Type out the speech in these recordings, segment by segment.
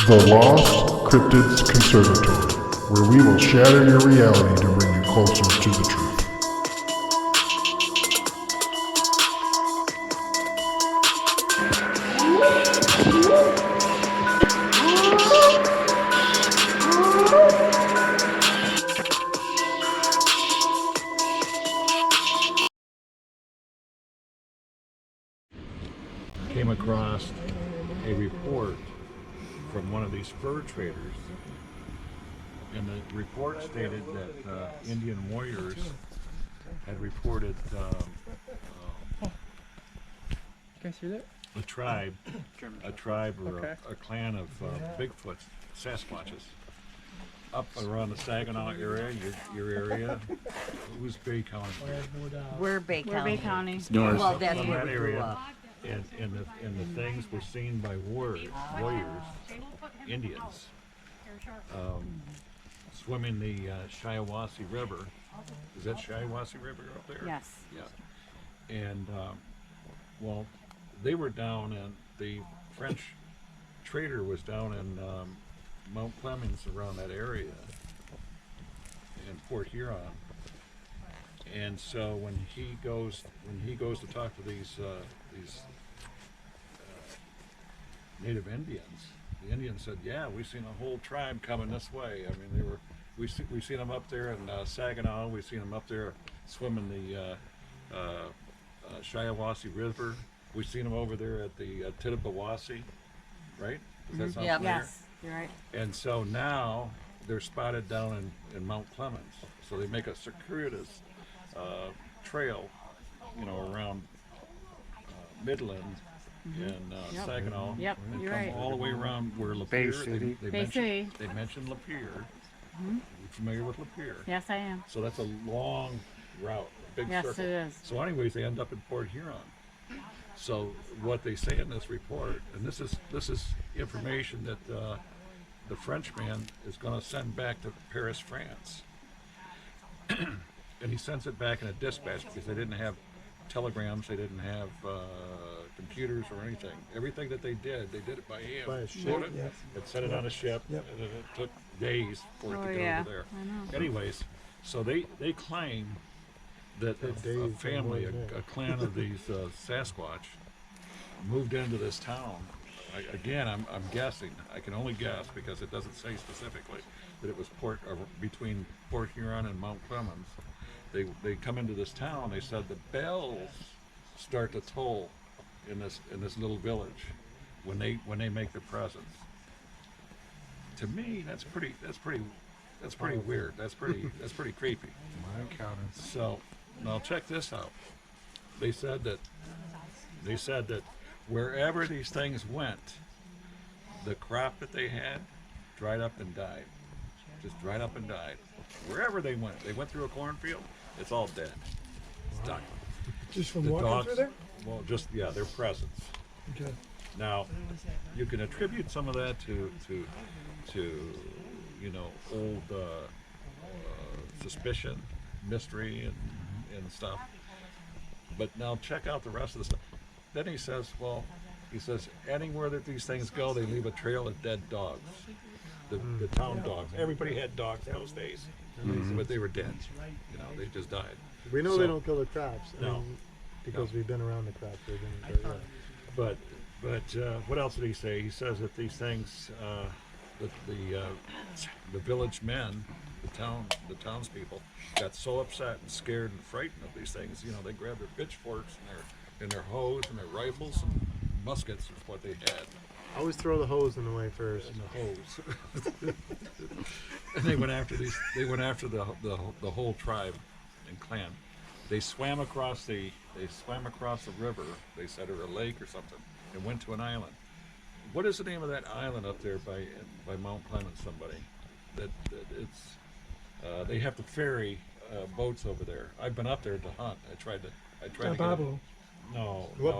The Lost Cryptids Conservatory, where we will shatter your reality to bring you closer to the truth. Came across a report from one of these fur traders, and the report stated that Indian warriors had reported a tribe or a clan of Bigfoot, Sasquatches, up around the Saginaw area, your area. Who's Bay County? We're Bay County. We're Bay County. North. Well, that's From where that we grew area. up. And the things were seen by warriors, Indians, swimming the Shiawassee River. Is that Shiawassee River up there? Yes. Yeah. And well, they were down, and the French trader was down in Mount Clemens, around that area, in Port Huron. And so when he goes to talk to these Native Indians, the Indians said, "Yeah, we've seen a whole tribe coming this way. I mean, we seen them up there in Saginaw. We seen them up there swimming the Shiawassee River. We seen them over there at the Tittabawassee, right? Does that sound familiar? Yes, you're right. And so now they're spotted down in Mount Clemens. So they make a circuitous trail, around Midland and Saginaw, Yep, and you're come right. all the way around where Lapeer. Bay City. Bay City. They mentioned Lapeer. You familiar with Lapeer? Yes, I am. So that's a long route, big Yes, circle. it is. So anyways, they end up in Port Huron. So what they say in this report, and this is information that the Frenchman is going to send back to Paris, France. And he sends it back in a dispatch because they didn't have telegrams, they didn't have computers or anything. Everything that they did it by hand. By a ship, Wrote it, yes. and set it on a ship, Yep. and it took days for it Oh, to get yeah, over there. I know. Anyways, so they claim that a days family, and more, a clan of these Sasquatch, moved into this town. Again, I'm guessing. I can only guess because it doesn't say specifically that it was between Port Huron and Mount Clemens. They come into this town. They said the bells start to toll in this little village when they make their presence. To me, that's pretty weird. That's pretty creepy. My encounters. So now check this out. They said that wherever these things went, the crop that they had dried up and died. Just dried up and died. Wherever they went through a cornfield, it's all dead. It's done. Just from The walking dogs, through there? well, just their presence. Okay. Now, you can attribute some of that to old suspicion, mystery, and stuff. But now check out the rest of the stuff. Then he says, anywhere that these things go, they leave a trail of dead dogs. The town dogs. Everybody had dogs in those days, but they were dead. They just died. We know So- they don't kill the crops. No. Because No. we've been around the crops. We've been very well. But what else did he say? He says that these things, the village men, the townspeople, got so upset and scared and frightened of these things. They grabbed their pitchforks and their hoes and their rifles and muskets is what they had. Always throw the hose in the way first. And the hose. And they went after the whole tribe and clan. They swam across the river, they said, or a lake or something, and went to an island. What is the name of that island up there by Mount Clemens? Somebody that it's they have to ferry boats over there. I've been up there to hunt. I tried to get Babo. No. What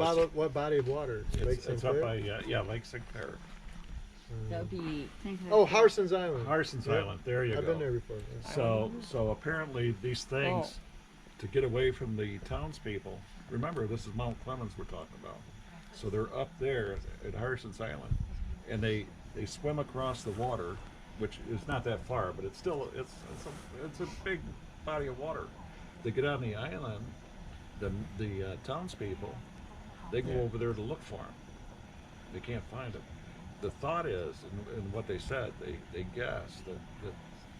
body of water? Lake St. It's up Clair? by Lake St. Clair. That would be Oh, Harson's Island. Harson's Yep. Island. There you I've go. been there before. Yeah. So apparently these things, to get away from the townspeople, remember this is Mount Clemens we're talking about. So they're up there at Harson's Island, and they they swim across the water, which is not that far, but it's still it's a big body of water. They get on the island, the townspeople, they go over there to look for them. They can't find them. The thought is, and what they said, they guessed that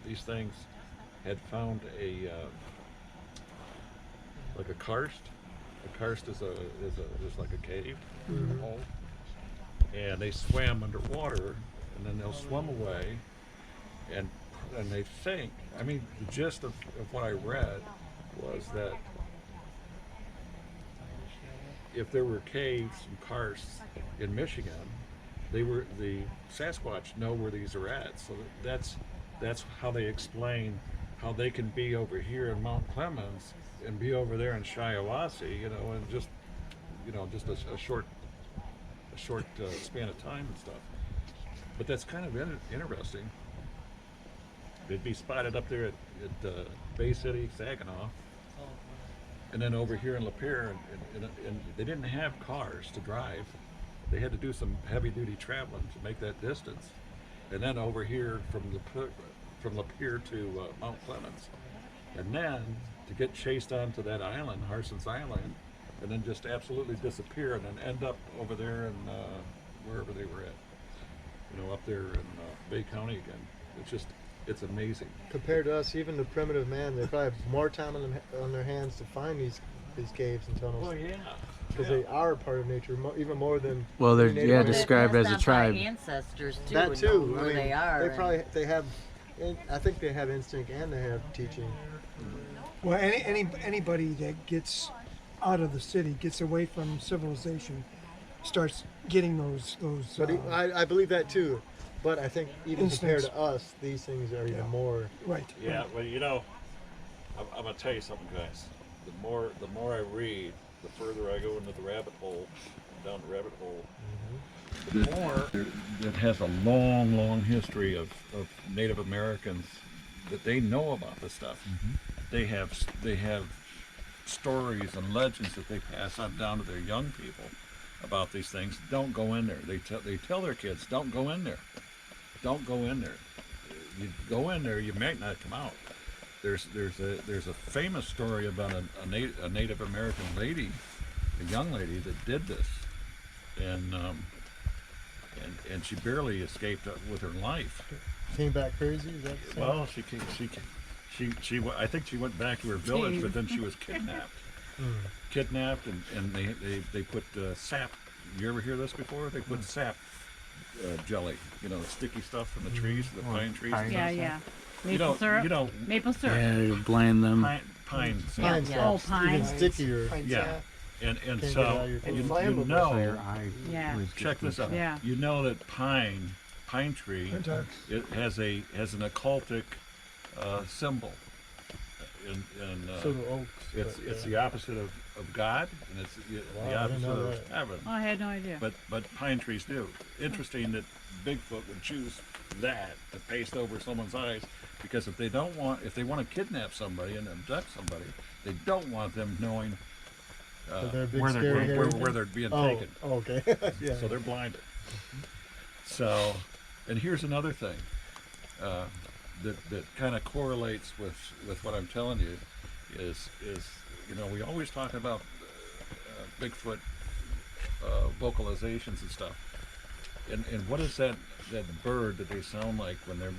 these things had found a like a karst. A karst is like a cave hole, and they swam underwater, and then they'll swim away, and they think. I mean, the gist of what I read was that if there were caves and karsts in Michigan, the Sasquatch know where these are at. So that's how they explain how they can be over here in Mount Clemens and be over there in Shiawassee, you know, and just a short span of time and stuff. But that's kind of interesting. They'd be spotted up there at Bay City, Saginaw, and then over here in Lapeer, and they didn't have cars to drive. They had to do some heavy-duty traveling to make that distance. And then over here from Lapeer to Mount Clemens. And then to get chased onto that island, Harson's Island, and then just absolutely disappear and then end up over there in wherever they were at. You know, up there in Bay County again. It's amazing. Compared to us, even the primitive man, they probably have more time on their hands to find these caves and tunnels. Well, yeah. Because they are part of nature, even more than. Well, they're Native yeah Americans. described as a Passed on tribe. by ancestors too. That and too. know where I mean, they are. they have. I think they have instinct and they have teaching. Well, anybody that gets out of the city, gets away from civilization, starts getting those. But I believe that too. But I think even compared Instincts. to us, these things are even more. right. Yeah, well, you know, I'm gonna tell you something, guys. The more I read, the further I go into the rabbit hole, down the rabbit hole, the more it has a long history of Native Americans that they know about this stuff. They have stories and legends that they pass on down to their young people about these things. Don't go in there. They tell their kids, don't go in there. Don't go in there. You go in there, you might not come out. There's a famous story about a Native American lady, a young lady that did this, and she barely escaped with her life. Came back crazy. Is that the same? Well, I think she went back to her village, but then she was kidnapped. Kidnapped, and they put sap. You ever hear this before? They put sap jelly, you know, the sticky stuff from the trees, the pine trees. and Yeah, stuff. yeah. You Maple don't, syrup. you don't Maple syrup. Yeah, you blind them. pine sap. Pine Yeah. sap, Oh, pine. even stickier. Yeah, and Can't get it so out of your you, teeth. you know, Yeah. check this out. Yeah. You know that pine tree, it has an occultic symbol, and So the oaks. it's the opposite of God, and it's the Wow, I didn't opposite know of that. heaven. Oh, I had no idea. But pine trees do. Interesting that Bigfoot would choose that to paste over someone's eyes, because if they want to kidnap somebody and abduct somebody, they don't want them knowing they're a big where scary hairy they're being Oh, taken. okay. Yeah. So they're blinded. So, and here's another thing that kind of correlates with what I'm telling you is you know, we always talk about Bigfoot vocalizations and stuff. And what is that bird that they sound like when they're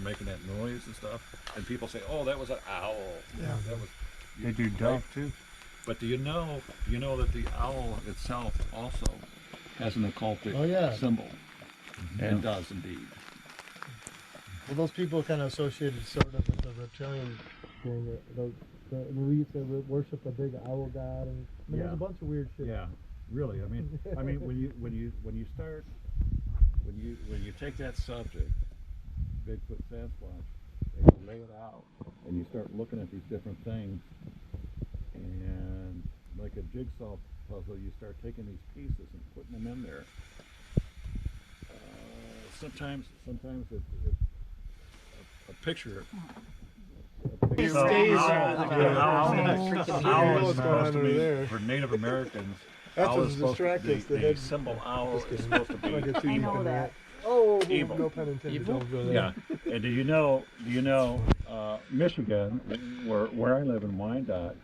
making that noise and stuff? And people say, "Oh, that was an owl." Yeah. That was. They do dove too. But do you know that the owl itself also has an occultic Oh, yeah. symbol? And does indeed. Well, those people kind of associated sort of with the reptilian thing. The elites that worship a big owl god, and there's Yeah. a bunch of weird shit. Yeah, really. I mean, when you take that subject, Bigfoot, Sasquatch, and you lay it out, and you start looking at these different things, and like a jigsaw puzzle, you start taking these pieces and putting them in there. Sometimes a picture. It stays Owl You is know what's going on supposed to over be, there. for Native Americans, That's owl what's is supposed to distracting us, be, the the head- symbol owl Just is kidding. supposed to I'm gonna be get too I deep know into that. Oh, Evil. no pun intended. Evil? Don't go there. Yeah. And do you know, Michigan, where I live in Wyandotte,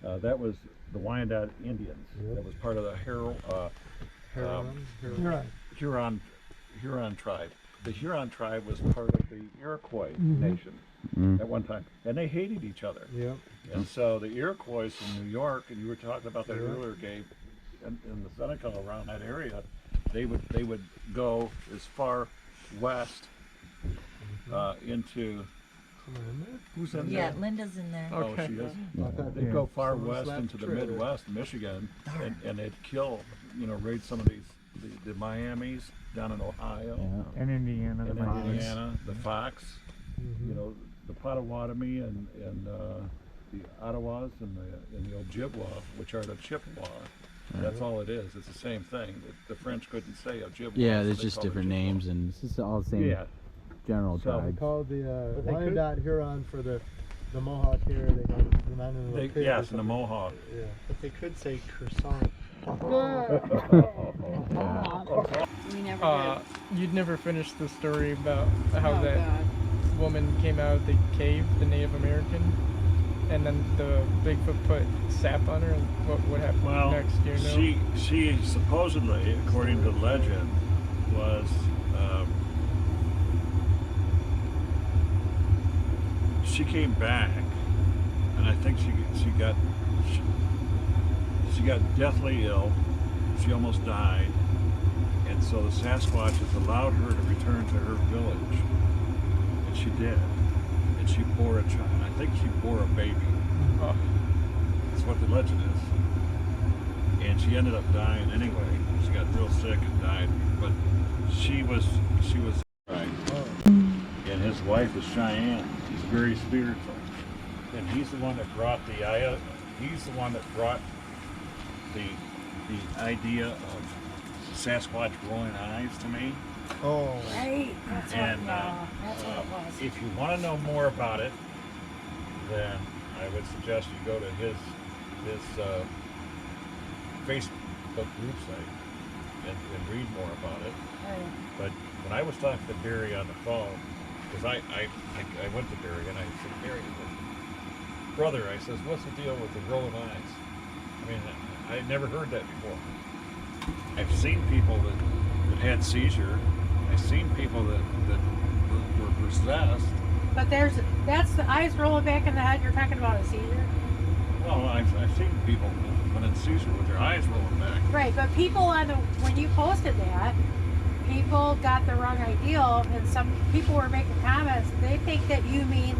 that was the Wyandotte Indians. Yep. That was part of the Huron. Huron tribe. The Huron tribe was part of the Iroquois nation at one time, and they hated each other. Yep. And so the Iroquois in New York, and you were talking about that earlier, Gabe, in the Seneca around that area, they would go as far west into. Who's in Yeah, there? Linda's in there. Oh, she is. They'd go far west into the Midwest, Michigan, and they'd kill, raid some of the Miamis down in Ohio, And Indiana. and the Mountains. Indiana, the Fox, the Potawatomi and the Ottawas and the Ojibwa, which are the Chippewa. That's all it is. It's the same thing. The French couldn't say Ojibwa. Yeah, so there's they just called it different Chippewa. names, and it's just all the same Yeah. general So- tribe. Called the But they could- Wyandotte Huron for the Mohawk here. They call it the man in the pig or Yes, and the something. Mohawk. Yeah, but they could say croissant. We never did. You'd never finished the story about how Oh, that God. woman came out of the cave, the Native American, and then the Bigfoot put sap on her, and what happened Well, next? Do you know? she supposedly, according to legend, was she came back, and I think she got deathly ill. She almost died, and so the Sasquatches allowed her to return to her village, and she did. And she bore a child. I think she bore a baby. Oh, That's what the legend is. And she ended up dying anyway. She got real sick and died. But she was right. And his wife is Cheyenne. He's very spiritual. And he's the one that brought the idea of Sasquatch growing eyes to me. Oh. Right. That's what. And That's what it was. if you want to know more about it, then I would suggest you go to his Facebook group site and read more about it. Right. But when I was talking to Barry on the phone, because I went to Barry and I said, Barry, brother, I says, what's the deal with the growing eyes? I mean, I had never heard that before. I've seen people that had seizure. I've seen people that were possessed. But that's the eyes rolling back in the head. You're talking about a seizure, Well, I've seen people when in seizure with their eyes rolling back. right? But people when you posted that, people got the wrong idea, and some people were making comments. They think that you mean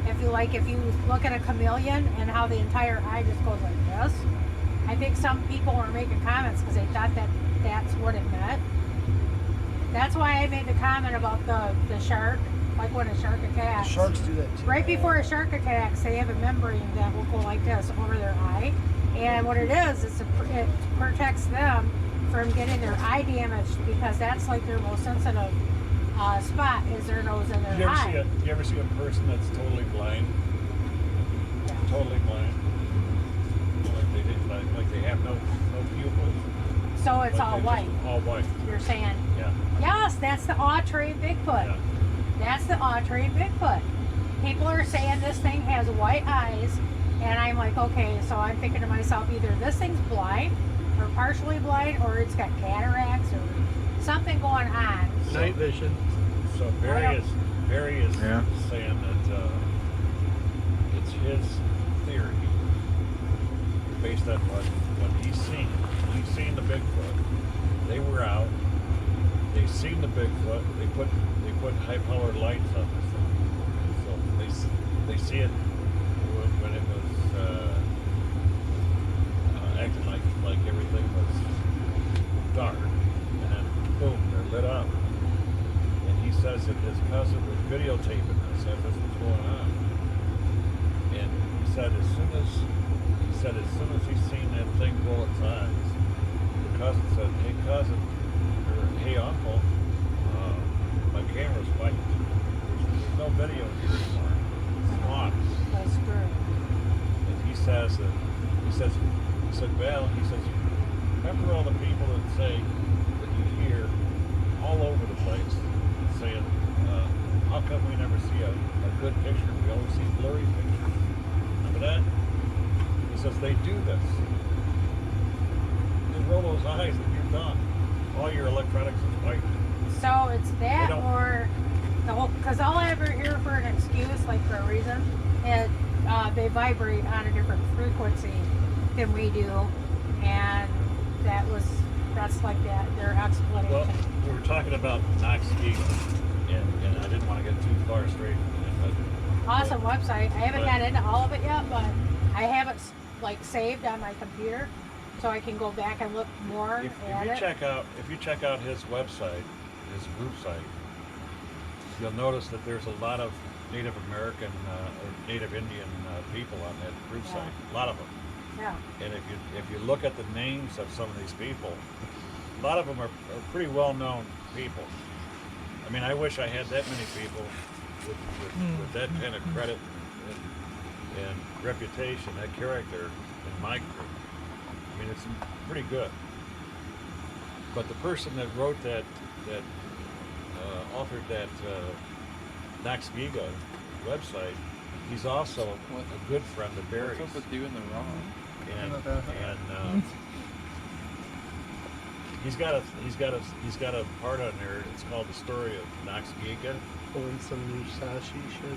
if you look at a chameleon and how the entire eye just goes like this. I think some people were making comments because they thought that that's what it meant. That's why I made the comment about the shark, like when a shark attacks. Sharks do that too. Right before a shark attacks, they have a membrane that will go like this over their eye. And what it is it protects them from getting their eye damaged, because that's like their most sensitive spot is their nose and their eye. You ever see a person that's totally blind? Yeah. Totally blind. Like they have no pupils. So it's but all they're white. just all white. You're saying, Yeah. yes, that's the all-trained Bigfoot. Yeah. That's the all-trained Bigfoot. People are saying this thing has white eyes, and I'm like, okay, so I'm thinking to myself, either this thing's blind, or partially blind, or it's got cataracts, or something going on. Night vision. So Barry is Yeah. saying that it's his theory based on what he's seen. He's seen the Bigfoot. They were out. They seen the Bigfoot. They put high-powered lights on this thing. So they see it when it was acting like everything was dark, and then boom, they're lit up. And he says that his cousin was videotaping this as this was going on. And he said as soon as he seen that thing roll its eyes, the cousin said, "Hey cousin," or "Hey uncle, my camera's white. There's no video here anymore. It's gone." That's true. And he says, remember all the people that say that you hear all over the place saying, how come we never see a good picture? We always see blurry pictures. Remember that? He says they do this. Just roll those eyes and you're done. All your electronics is white. So it's that don't- or the whole, because all I ever hear for an excuse, like for a reason, is they vibrate on a different frequency than we do. And that's like that, their explanation. Well, we were talking about Knox-Keegan, and I didn't want to get too far straight from it, Awesome website. I haven't But- got into all of it yet, but I have it like saved on my computer, so I can go back and look more If at you it. check out his website, his group site, you'll notice that there's a lot of Native American or Native Indian people on that group Yeah. site. A lot of them. Yeah. And if you look at the names of some of these people, a lot of them are pretty well-known people. I mean, I wish I had that many people with that kind of credit and reputation, that character in my group. I mean, it's pretty good. But the person that wrote that authored that Knox-Giga website, he's also a good friend of Barry's. What's up with you in the wrong? And he's got a part on there. It's called The Story of Knox-Giga. Pulling some Musashi shit or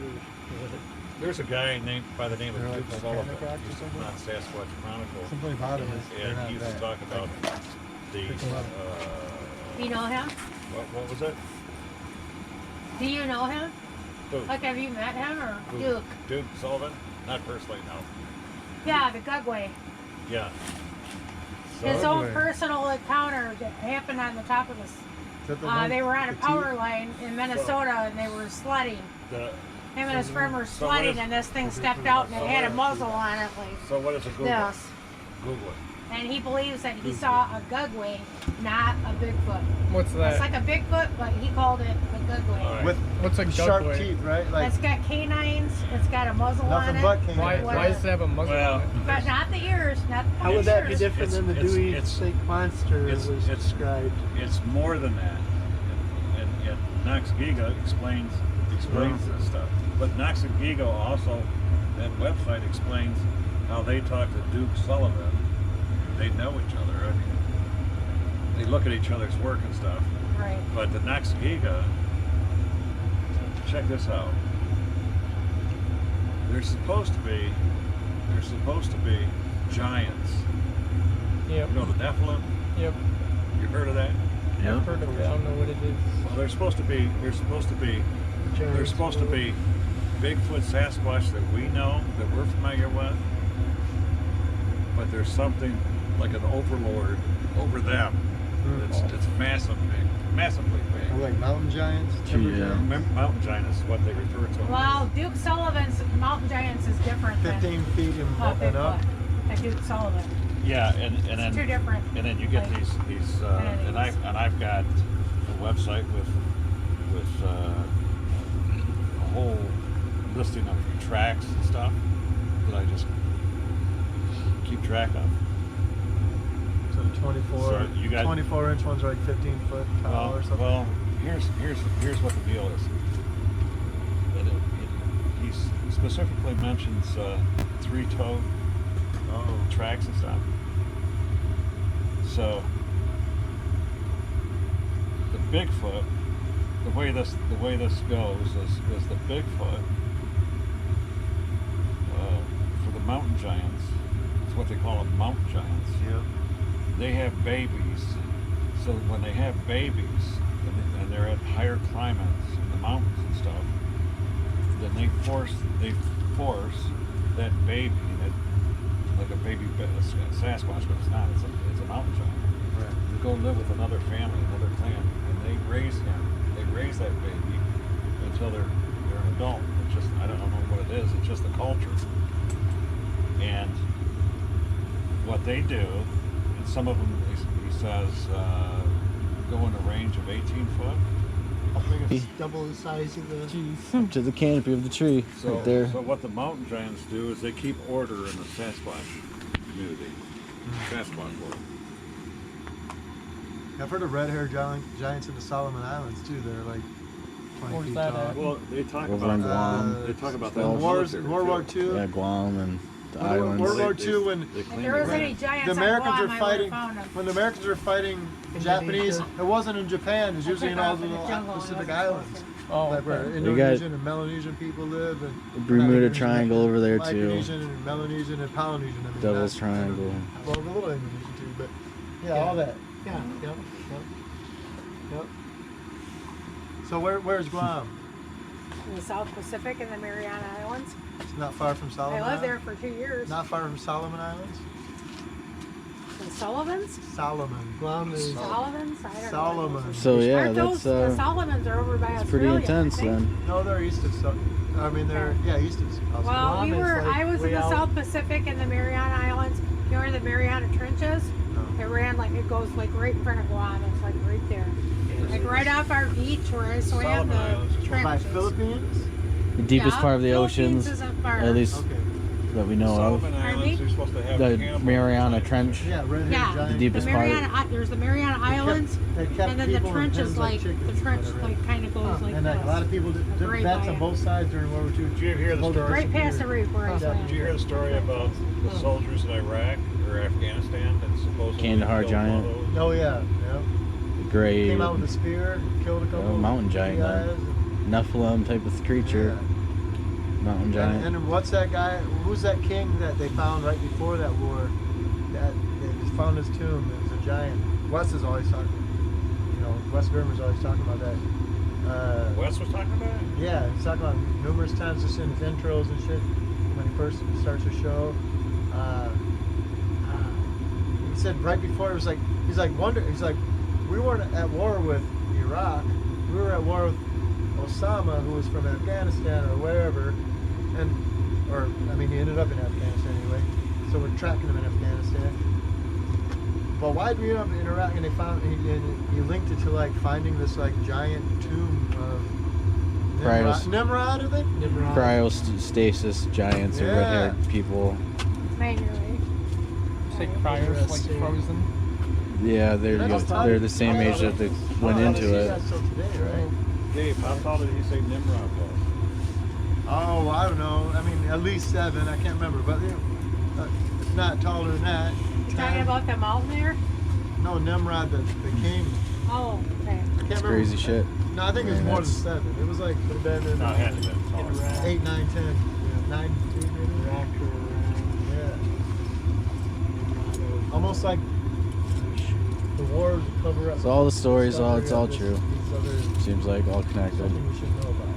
There's a guy named by the name of They're Duke like Sullivan. volcanic rocks or He's something? on Sasquatch Chronicle. something about it. And he used to talk about the Do you know him? what was it? Do you know him? Who? Like, have you met him or Who? Duke? Duke Sullivan? Not personally, no. Yeah, the Gugway. Yeah. His own Gugway. personal encounter that happened on the top of this. They were on a power line in Minnesota and they were sledding. The, Him and his friend were So what sledding is- and this thing stepped out and it had a muzzle on it like so what is a Google? this. Google it. And he believes that he saw a Gugway, not a Bigfoot. What's It's that? like a Bigfoot, but he called it a Gugway. All right. With What's a sharp Gugway? teeth, right? Like It's got canines, it's got a muzzle on nothing it. but canines. Why does it have a muzzle Well, on it? But not the ears, not the How would that be ears. different than the It's- Dewey it's- Snake Monster it's- was it's- described? It's more than that. And Knox-Giga explains this stuff. But Knox-Giga also, that website explains how they talk to Duke Sullivan. They know each other. I mean, they look at each other's work and stuff. Right. But the Knox-Giga, check this out. There's supposed to be giants. Yep. You know the Nephilim? Yep. You heard of that? I've heard of it. I don't know what it is. Well, there's supposed to be Bigfoot, Sasquatch that we know, that we're familiar with, but there's something like an overlord over them. It's massively big. Or like mountain giants? timber Yeah. giants? Mountain giant is what they refer to them Well, Duke Sullivan's Mountain Giants is different than 15 feet and Bigfoot up. and Duke Sullivan. as. Yeah, and It's two then different. you get like, these and I've got a website with a whole listing of tracks and stuff that I just keep track of. So 24, So you got- 24-inch ones are like 15 foot tall or something. Well, here's what the deal is. He specifically mentions three-toe tracks and stuff. So the Bigfoot, the way this goes is the Bigfoot for the mountain giants. It's what they call them, mountain giants. Yep. They have babies, so when they have babies and they're at higher climates in the mountains and stuff, then they force that baby, like a baby Sasquatch, but it's not. It's a mountain giant. Right. To go live with another family, another clan, and they raise him. They raise that baby until they're an adult. It's just, I don't know what it is. It's just the culture. And what they do, and some of them, he says, go in a range of 18 foot. I think it's double the size of the... Up to the canopy of the tree, So, right there. so what the mountain giants do is they keep order in the Sasquatch community, Sasquatch world. I've heard of red-haired giants in the Solomon Islands too. They're like 20 Where's feet that tall. at? Well, they talk Over about in Guam. they talk about In that. in World military, War too. II. Yeah, Guam and the World islands. War They- II when they If claim there was that. any giants the on Americans Guam, were I fighting would've found them. when the Americans were fighting Japanese. It wasn't in Japan. It was usually in all Took off the in the little jungle and Pacific wasn't islands, Oh, like where okay. Indonesian and Melanesian people live, and Bermuda Indonesian, Triangle over there, too. Indonesian and Melanesian and Polynesian. I mean, Devil's not- Triangle. Well, the little Indonesian too, but yeah, all that. Yeah. Yep. So where's Guam? In the South Pacific and the Mariana Islands. It's not far from Solomon. I lived there Islands? for 2 years. Not far from Solomon Islands. In Sullivan's? Solomon. Guam is Solomons? I don't know. Solomon. So yeah, Aren't that's those, the Solomons are over by it's pretty Australia, intense I think. then. No, they're east of. I mean, they're east of. Well, Guam is like I was in way the out. South Pacific and the Mariana Islands. You know where the Mariana Trenches? No. It ran like, it goes like right in front of Guam. It's like right there. Like right off our beach where I swam Solomon the Islands is By trenches. Philippines. The deepest Yeah, part of the Philippines oceans, isn't far. at least Okay. that we know Solomon of. Pardon me? Islands, they're supposed to have The cannibal Mariana giants. Trench. Yeah, red-haired Yeah, giant. The deepest the part. Mariana, there's the Mariana Islands, They kept and then the people in trench pens is like, chickens, the trench whatever. like kind of goes like And like, a lot of this. people did Right vets by on it. both sides during World War II. Did you hear the story? Right past the reef where I Yeah. swam. Did you hear the story about the soldiers in Iraq or Afghanistan that supposedly Kandahar killed all giant. those? Oh yeah, yeah. The gray Came out with a spear, and killed a couple. mountain giant, guys. Nephilim type of creature. Mountain giant. And what's that guy? Who's that king that they found right before that war? That they just found his tomb. It was a giant. Wes is always talking. You know, Wes Germer's always talking about that. Wes was talking about it? Yeah, he's talking about it numerous times just in his intros and shit when he first starts the show. He said right before it was like he's like we weren't at war with Iraq, we were at war with Osama, who was from Afghanistan or wherever, he ended up in Afghanistan anyway. So we're tracking him in Afghanistan. But why did we end up in Iraq? And they found he linked it to like finding this like giant tomb of Nimrod, I think. Cryostasis giants or Yeah. red-haired people. Manually. Say cryos, like Interesting. frozen. Yeah, they're the same age that they went into it. Still today, right? Dave, how tall did he say Nimrod was? Oh, I don't know. I mean, at least 7. I can't remember, but if not taller than that. You talking about the mountain there? No, Nimrod, the king. Oh, okay. I can't remember. Crazy shit. No, I think it was Man, more than that's- 7. It was like would have been in No, it had to have been taller. 8, 9, 10. Yeah, 9, 2 maybe. Yeah. Almost like the wars cover up. So all the stories, stuff it's all this- true. these other- Seems like all connected. Something we should know about.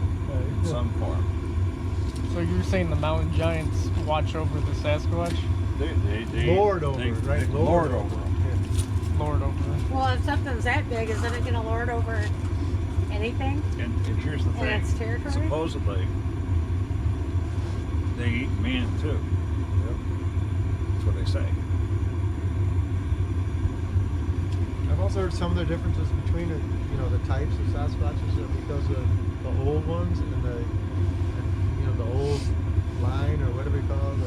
In some form. So you're saying the mountain giants watch over the Sasquatch? They Lord over, right? Lord over. Lord over. Well, if something's that big, isn't it going to lord over anything And here's the in thing. its territory? Supposedly, they eat man too. That's what they say. I've also heard some of the differences between the types of Sasquatches because of the old ones and the old line or whatever you call it.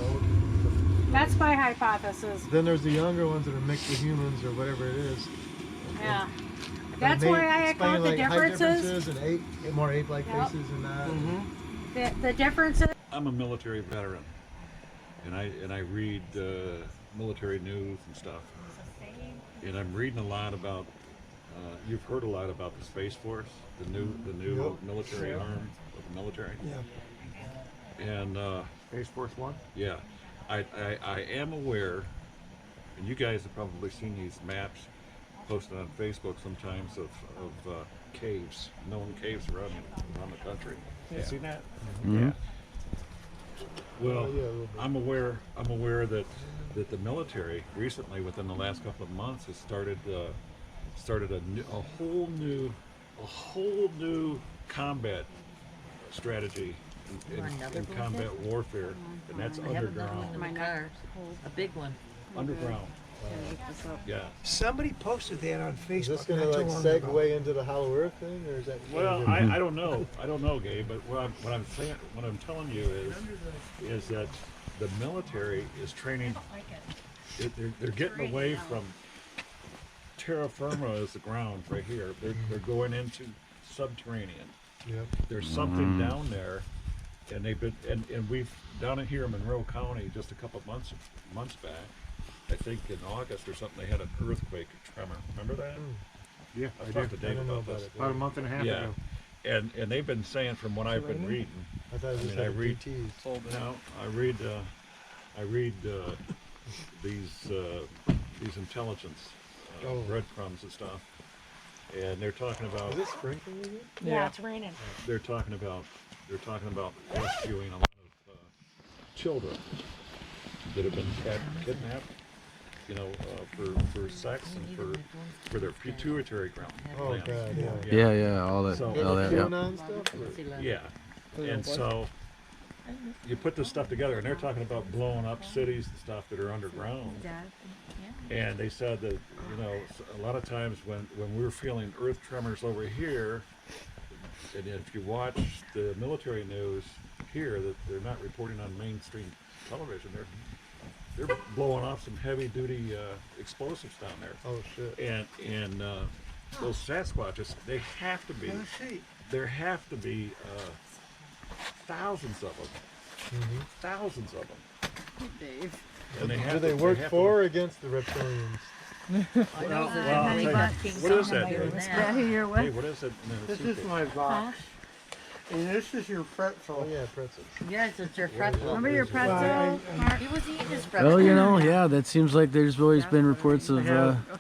That's my hypothesis. Then there's the younger ones that are mixed with humans or whatever it is. Yeah. That That's may why I explain, account the like, height differences. and more ape-like Yep. faces and that. The differences. I'm a military veteran, and I read military news and stuff. And I'm reading a lot about. You've heard a lot about the Space Force, the new Yep. military Yeah. arm of the military. Yeah. And Space Force 1? yeah, I am aware, and you guys have probably seen these maps posted on Facebook sometimes of caves, known caves around the country. You seen that? Mhm. Well, Oh, yeah, a little bit. I'm aware that the military recently, within the last couple of months, has started a whole new combat strategy in combat warfare, and that's underground. my car. A big one. Underground. Yeah. Somebody posted that on Facebook. Is this going to not too like long segue ago. into the Hollow Earth thing, or is that? Well, I don't know. I don't know, Gabe. But what I'm saying, what I'm telling you is that the military is training. They're getting away from terra firma is the ground right here. They're going into subterranean. Yep. There's something down there, and they've been and we've down in here in Monroe County just a couple months back. I think in August or something they had an earthquake tremor. Remember that? Yeah, I've I talked did. to Dave about this. About a month and a half Yeah, ago. and they've been saying from what I've been reading. I thought it was I read. DTs. No, I read these intelligence breadcrumbs and stuff, and they're talking about. Is it sprinkling again? Yeah, it's raining. They're talking about rescuing a lot of children that have been kidnapped, you know, for sex and for their pituitary gland. Oh glands. God, Yeah, all that. So- all that. Yep. QAnon stuff? Or? Yeah, and so you put this stuff together, and they're talking about blowing up cities and stuff that are underground. And they said that, you know, a lot of times when we're feeling earth tremors over here, and if you watch the military news here, that they're not reporting on mainstream television, they're blowing off some heavy duty explosives down there. Oh shit. And those Sasquatches, they have to be. There have to be thousands of them. Thousands of them. Dave. And they Do have they to, work have for or to, against the reptilians? well, I'll tell you, what is that? Here, Hey, what is it? in the This is suitcase? my box. And this is your pretzel. Oh yeah, pretzels. Yes, it's your pretzel. Remember your pretzel? He was eating his pretzel. Well, you know, yeah, that seems like there's always been reports of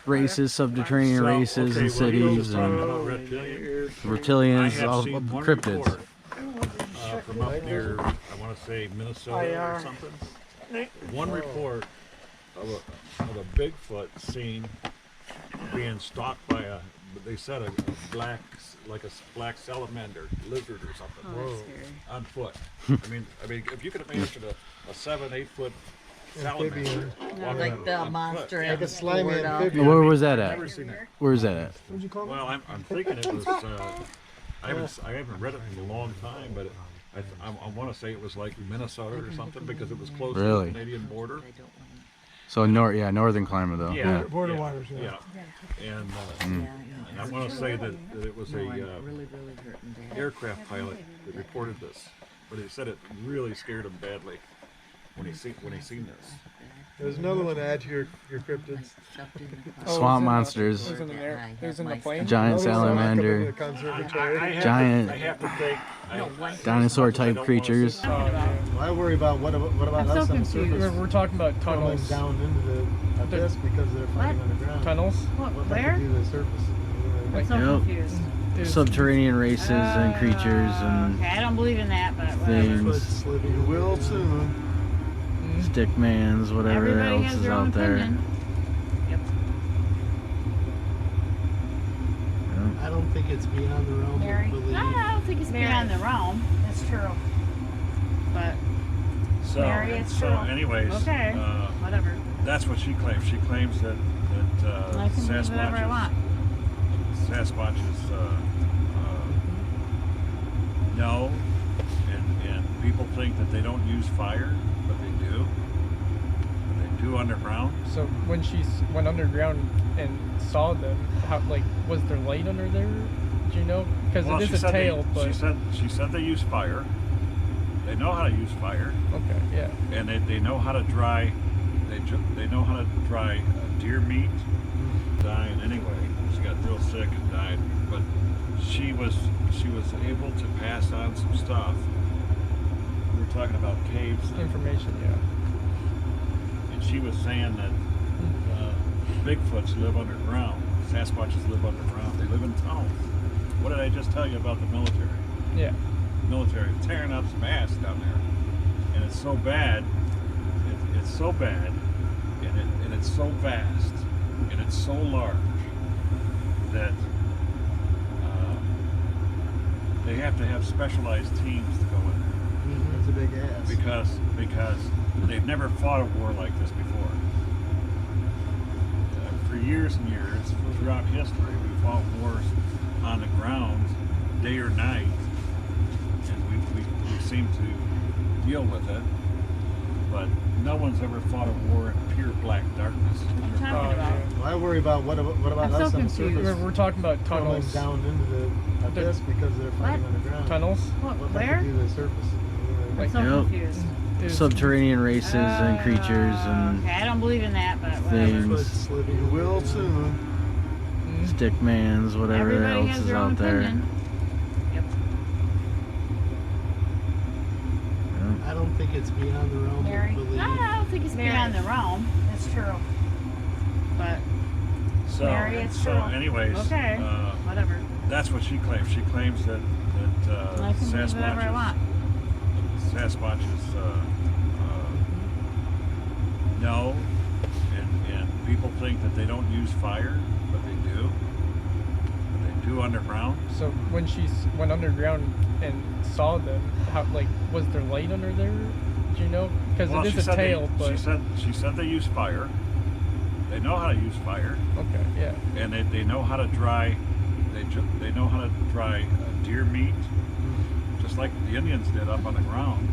races, subterranean So, races okay, in well, you cities talking and about reptilian? I reptilians, have all seen one cryptids. report, from up near, I want to say Minnesota or something. One report of a Bigfoot seen being stalked by they said a black, like a black salamander, lizard or something, Oh, that's scary. on foot. I mean, if you could imagine a 7-8 foot salamander Amphibian. walking Like the on monster foot. Like a slimy Florida. amphibian. Where was that Never at? seen that. Where is that at? What'd you call it? Well, I'm thinking it was. I haven't read it in a long time, but I want to say it was like Minnesota or something because it was close to Really? the Canadian border. So northern climate though. Yeah, Border yeah, waters, yeah. And, Mm. and I want to say that it was a Really hurting Dad. aircraft pilot that reported this, but he said it really scared him badly when he seen this. There's another one to add to your cryptids. Swamp monsters. It was in the air. It was in the plane. Giant Another one come into salamander. the conservatory. Giant I have to think. dinosaur type creatures. Oh, yeah. Well, I worry about what about I'm us so on the confused. surface We're talking about tumbling tunnels. down into the abyss because they're fighting underground. Tunnels. What, What where? happened to the surface? I'm so Yep. confused. There's- Subterranean races and creatures and Okay, I don't believe in that, but whatever. things. You will soon. Stickmans, whatever Everybody else has is their own out there. opinion. Yep. I don't think it's beyond the realm Mary? of belief. I don't think it's beyond the realm. That's true. But So, Mary, it's so true. anyways, Okay. Whatever. that's what she claims. She claims that I can believe whatever I want. Sasquatches no, and people think that they don't use fire, but they do. They do underground. So when she went underground and saw them, how was there light under there? Do you know? Because Well, it she is a said tail, but she said they use fire. They know how to use fire, okay, yeah. and they know how to dry. They know how to dry deer meat. Dying anyway. She got real sick and died, but she was able to pass on some stuff. We were talking about caves, Information, yeah. and she was saying that Bigfoots live underground. Sasquatches live underground. They live in tunnels. What did I just tell you about the military? Yeah. Military tearing up some ass down there, and it's so bad. It's so bad, and it's so vast, and it's so large that they have to have specialized teams to go in there That's a big ass. because they've never fought a war like this before. For years and years, throughout history, we fought wars on the ground, day or night, and we seem to deal with it but no one's ever fought a war in pure black darkness. I'm talking about. Well, I worry about what about I'm us so on the confused. surface We're talking about crumbling tunnels. down into the abyss because they're fighting underground. Tunnels. What, What they where? could do to the surface. I'm so Yep. confused. Subterranean races and creatures and Okay, I don't believe in that, but whatever. things, You will soon. stickmans, whatever Everybody else has is their own out there. opinion. Yep. I don't think it's beyond the realm Mary? of belief. No, I don't think it's beyond the realm, It's true. but So, Mary, it's so true. anyways, okay, whatever. that's what she claims. She claims that I can believe whatever I want. Sasquatch is no, and people think that they don't use fire, but they do. But they do underground. So when she went underground and saw them, how was there light under there? Do you know? Because Well, it she is a said tail, but she said they use fire. They know how to use fire, okay, yeah. and they know how to dry. They know how to dry deer meat, just like the Indians did up on the ground.